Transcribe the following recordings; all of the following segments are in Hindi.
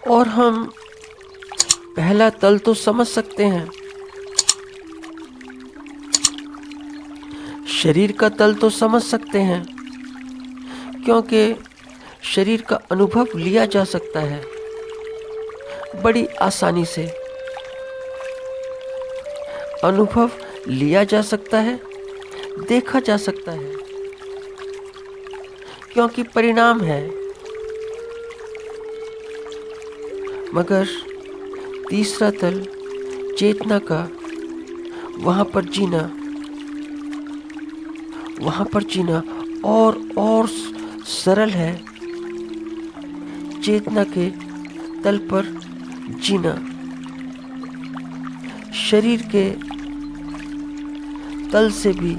और हम पहला तल तो समझ सकते हैं, शरीर का तल तो समझ सकते हैं, क्योंकि शरीर का अनुभव लिया जा सकता है बड़ी आसानी से। अनुभव लिया जा सकता है, देखा जा सकता है, क्योंकि परिणाम है। मगर तीसरा तल चेतना का, वहाँ पर जीना और सरल है। चेतना के तल पर जीना शरीर के तल से भी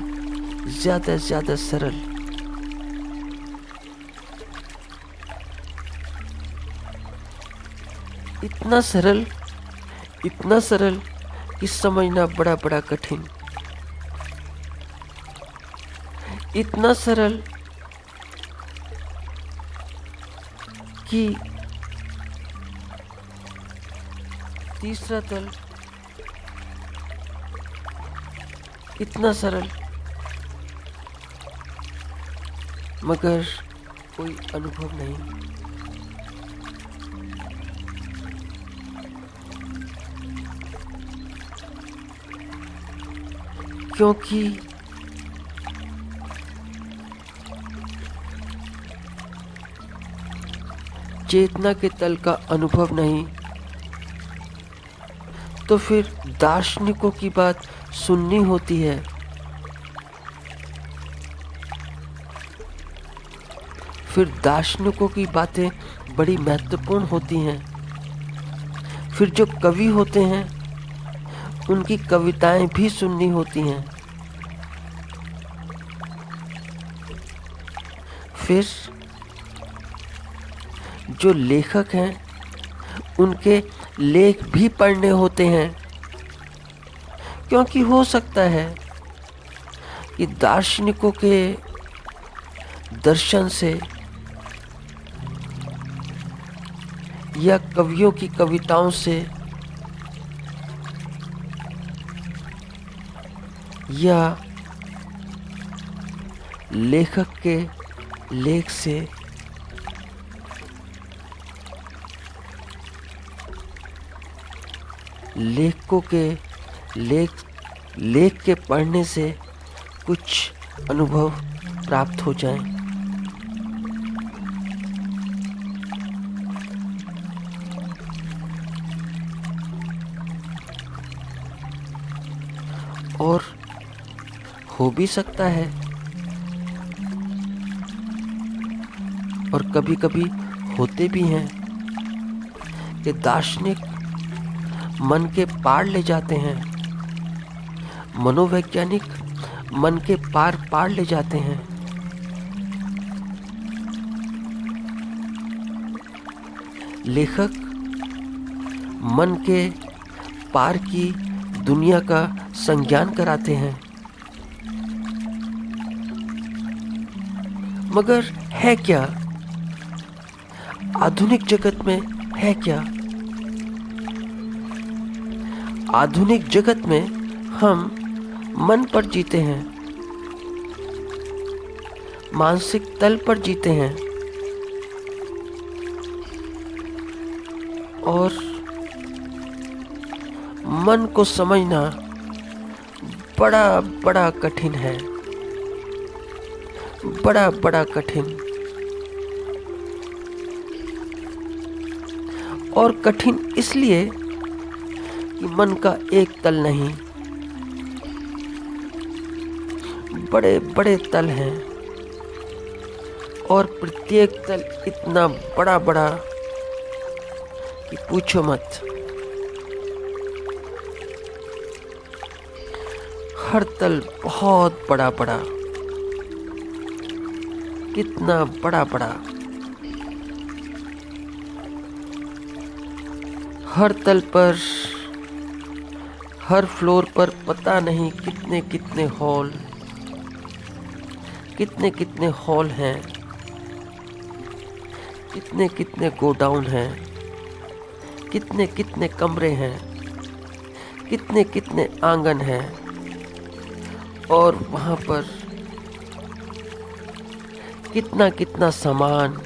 ज्यादा सरल। इतना सरल कि समझना बड़ा कठिन। इतना सरल कि तीसरा तल इतना सरल, मगर कोई अनुभव नहीं। क्योंकि चेतना के तल का अनुभव नहीं, तो फिर दार्शनिकों की बात सुननी होती है। फिर दार्शनिकों की बातें बड़ी महत्वपूर्ण होती हैं। फिर जो कवि होते हैं उनकी कविताएं भी सुननी होती हैं। फिर जो लेखक हैं उनके लेख भी पढ़ने होते हैं, क्योंकि हो सकता है कि दार्शनिकों के दर्शन से या कवियों की कविताओं से या लेखक के लेख से लेखकों के लेख के पढ़ने से कुछ अनुभव प्राप्त हो जाएं। और हो भी सकता है, और कभी-कभी होते भी हैं कि दार्शनिक मन के पार ले जाते हैं, मनोवैज्ञानिक मन के पार ले जाते हैं। लेखक मन के पार की दुनिया का संज्ञान कराते हैं। मगर है क्या? आधुनिक जगत में है क्या? आधुनिक जगत में हम मन पर जीते हैं, मानसिक तल पर जीते हैं, और मन को समझना बड़ा कठिन है, बड़ा कठिन। और कठिन इसलिए कि मन का एक तल नहीं, बड़े तल हैं, और प्रत्येक तल इतना बड़ा कि पूछो मत। हर तल बहुत बड़ा, कितना बड़ा। हर तल पर, हर फ्लोर पर पता नहीं कितने हॉल, कितने हॉल हैं, कितने गोडाउन हैं। कितने कितने कमरे हैं, कितने कितने आंगन हैं, और वहाँ पर कितना कितना सामान,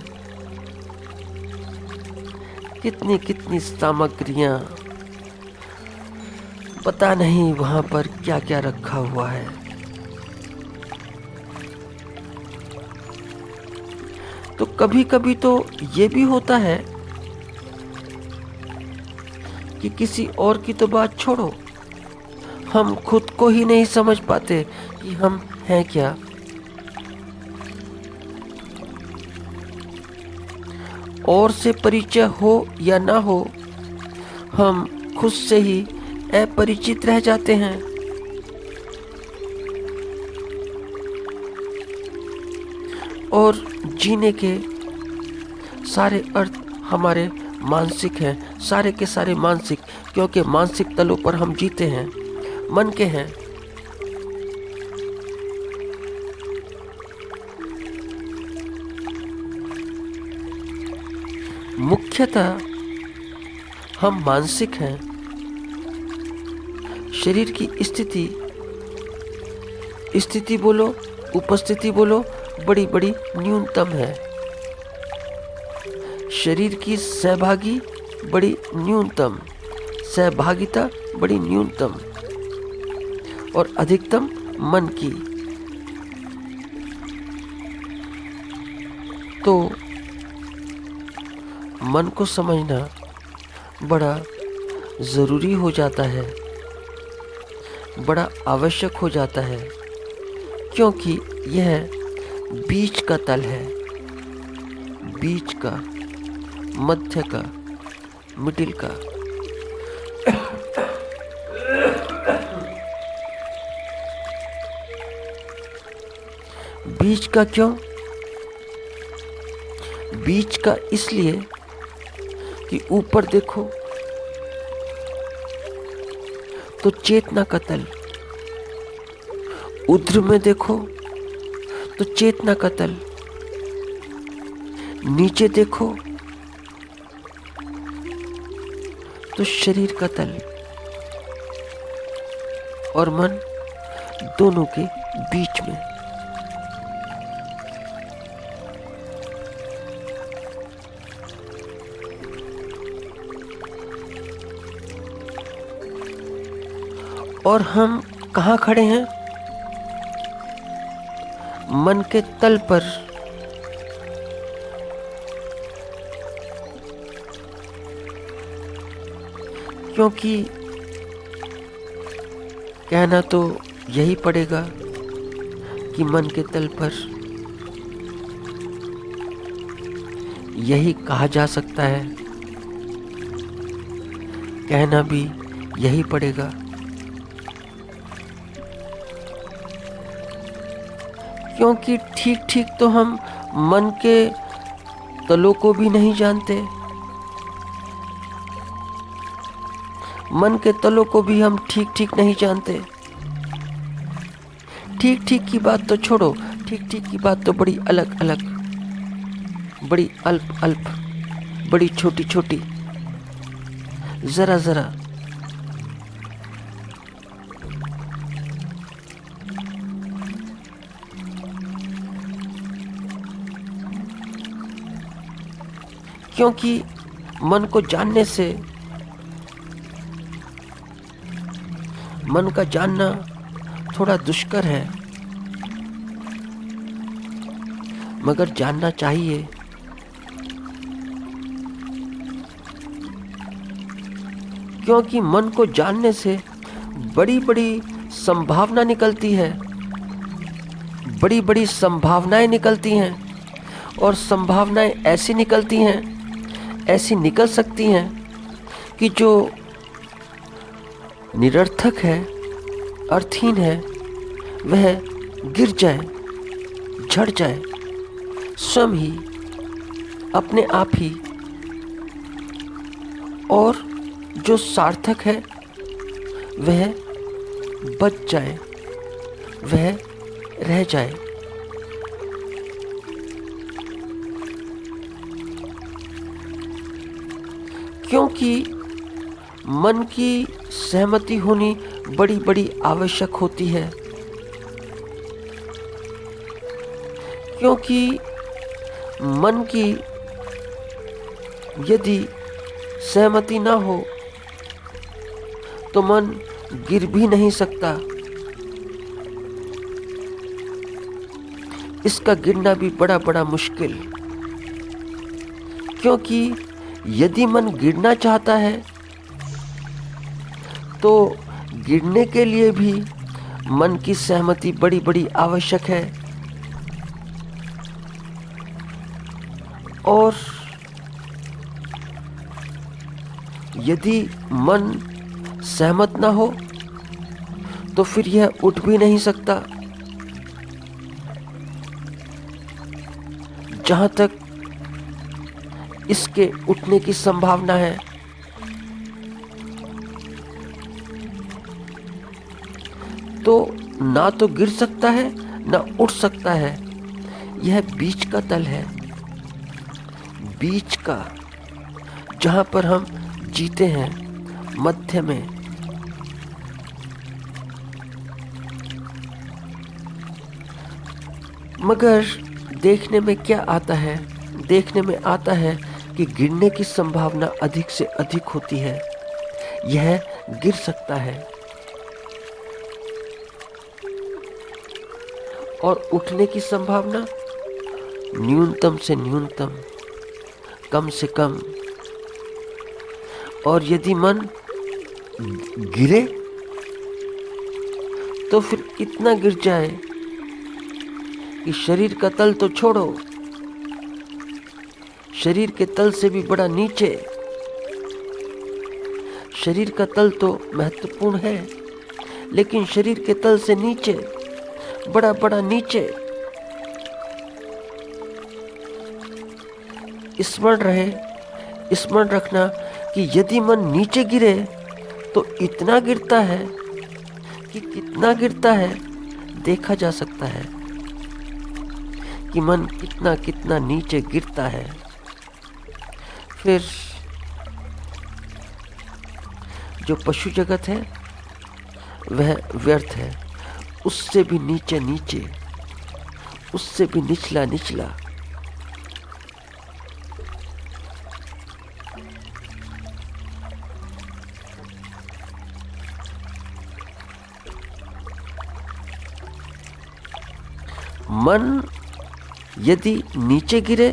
कितनी कितनी सामग्रियाँ, पता नहीं वहाँ पर क्या क्या रखा हुआ है। तो कभी कभी तो ये भी होता है कि किसी और की तो बात छोड़ो, हम खुद को ही नहीं समझ पाते कि हम हैं क्या। और से परिचय हो या ना हो, हम खुद से ही अपरिचित रह जाते हैं। और जीने के सारे अर्थ हमारे मानसिक हैं, सारे के सारे मानसिक, क्योंकि मानसिक तलों पर हम जीते हैं, मन के हैं। मुख्यतः हम मानसिक हैं। शरीर की स्थिति बोलो, उपस्थिति बोलो, बड़ी बड़ी न्यूनतम है। शरीर की सहभागी बड़ी न्यूनतम, सहभागिता बड़ी न्यूनतम, और अधिकतम मन की। तो मन को समझना बड़ा ज़रूरी हो जाता है, बड़ा आवश्यक हो जाता है, क्योंकि यह बीच का तल है, बीच का, मध्य का, मिडिल का। बीच का क्यों? बीच का इसलिए कि ऊपर देखो तो चेतना का तल, ऊर्ध्व में देखो तो चेतना का तल, नीचे देखो तो शरीर का तल, और मन दोनों के बीच में। और हम कहाँ खड़े हैं? मन के तल पर। क्योंकि कहना तो यही पड़ेगा कि मन के तल पर यही कहा जा सकता है, कहना भी यही पड़ेगा। क्योंकि ठीक ठीक तो हम मन के तलों को भी नहीं जानते, मन के तलों को भी हम ठीक ठीक नहीं जानते। ठीक ठीक की बात तो छोड़ो, ठीक ठीक की बात तो बड़ी अलग अलग, बड़ी अल्प अल्प, बड़ी छोटी छोटी, जरा जरा। क्योंकि मन को जानने से, मन का जानना थोड़ा दुष्कर है, मगर जानना चाहिए। क्योंकि मन को जानने से बड़ी बड़ी संभावना निकलती है, बड़ी बड़ी संभावनाएं निकलती हैं, और संभावनाएं ऐसी निकलती हैं, ऐसी निकल सकती हैं कि जो निरर्थक है, अर्थहीन है, वह गिर जाए, झड़ जाए स्वयं ही, अपने आप ही। और जो सार्थक है वह बच जाए, वह रह जाए। क्योंकि मन की सहमति होनी बड़ी बड़ी आवश्यक होती है, क्योंकि मन की यदि सहमति ना हो तो मन गिर भी नहीं सकता। इसका गिरना भी बड़ा बड़ा मुश्किल, क्योंकि यदि मन गिरना चाहता है तो गिरने के लिए भी मन की सहमति बड़ी बड़ी आवश्यक है। और यदि मन सहमत ना हो तो फिर यह उठ भी नहीं सकता। जहां तक इसके उठने की संभावना है, तो ना तो गिर सकता है ना उठ सकता है। यह बीच का तल है, बीच का, जहां पर हम जीते हैं, मध्य में। मगर देखने में क्या आता है? देखने में आता है कि गिरने की संभावना अधिक से अधिक होती है। यह गिर सकता है और उठने की संभावना न्यूनतम से न्यूनतम, कम से कम। और यदि मन गिरे तो फिर इतना गिर जाए कि शरीर का तल तो छोड़ो, शरीर के तल से भी बड़ा नीचे। शरीर का तल तो महत्वपूर्ण है, लेकिन शरीर के तल से नीचे, बड़ा बड़ा नीचे। स्मरण रहे, स्मरण रखना कि यदि मन नीचे गिरे तो इतना गिरता है कि कितना गिरता है देखा जा सकता है कि मन कितना कितना नीचे गिरता है। फिर जो पशु जगत है वह व्यर्थ है, उससे भी नीचे नीचे, उससे भी निचला निचला। मन यदि नीचे गिरे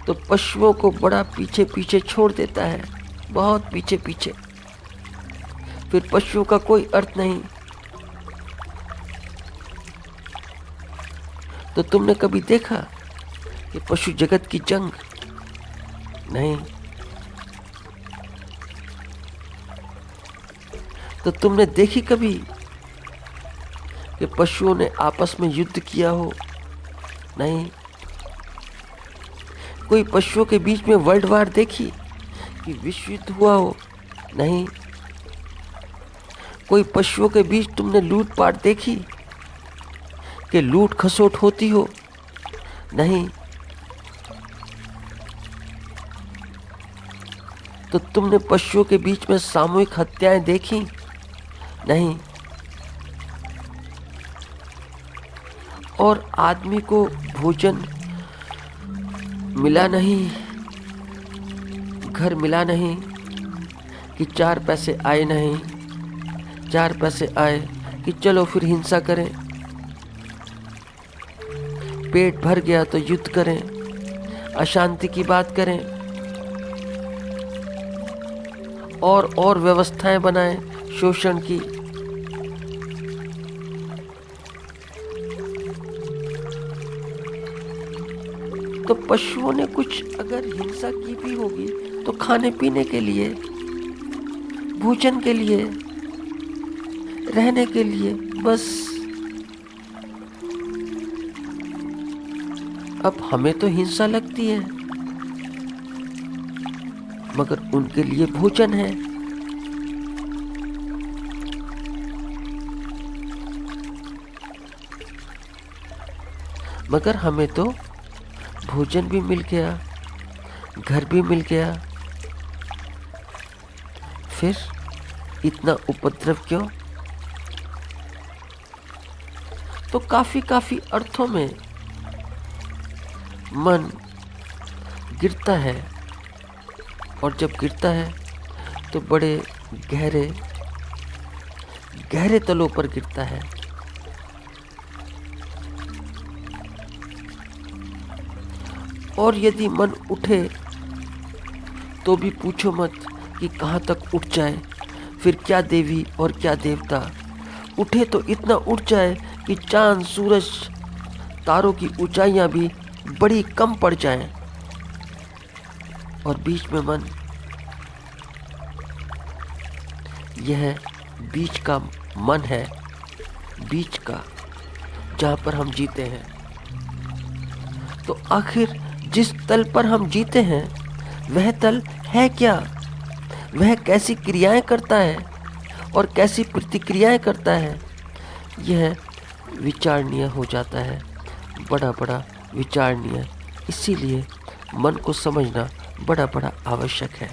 तो पशुओं को बड़ा पीछे पीछे छोड़ देता है, बहुत पीछे पीछे। फिर पशुओं का कोई अर्थ नहीं। तो तुमने कभी देखा कि पशु जगत की जंग? नहीं। तो तुमने देखी कभी कि पशुओं ने आपस में युद्ध किया हो? नहीं। कोई पशुओं के बीच में वर्ल्ड वार देखी कि विश्व युद्ध हुआ हो? नहीं। कोई पशुओं के बीच तुमने लूटपाट देखी कि लूट खसोट होती हो? नहीं। तो तुमने पशुओं के बीच में सामूहिक हत्याएं देखी? नहीं। और आदमी को भोजन मिला नहीं, घर मिला नहीं कि 4 पैसे आए नहीं, 4 पैसे आए कि चलो फिर हिंसा करें, पेट भर गया तो युद्ध करें, अशांति की बात करें और व्यवस्थाएं बनाएं शोषण की। तो पशुओं ने कुछ अगर हिंसा की भी होगी तो खाने पीने के लिए, भोजन के लिए, रहने के लिए, बस। अब हमें तो हिंसा लगती है, मगर उनके लिए भोजन है। मगर हमें तो भोजन भी मिल गया, घर भी मिल गया, फिर इतना उपद्रव क्यों? तो काफी अर्थों में मन गिरता है, और जब गिरता है तो बड़े गहरे तलों पर गिरता है। और यदि मन उठे तो भी पूछो मत कि कहाँ तक उठ जाए। फिर क्या देवी और क्या देवता, उठे तो इतना उठ जाए कि चांद सूरज तारों की ऊंचाइयां भी बड़ी कम पड़ जाएं। और बीच में मन, यह बीच का मन है, बीच का, जहाँ पर हम जीते हैं। तो आखिर जिस तल पर हम जीते हैं वह तल है क्या? वह कैसी क्रियाएं करता है और कैसी प्रतिक्रियाएं करता है? यह विचारणीय हो जाता है, बड़ा विचारणीय। इसीलिए मन को समझना बड़ा आवश्यक है।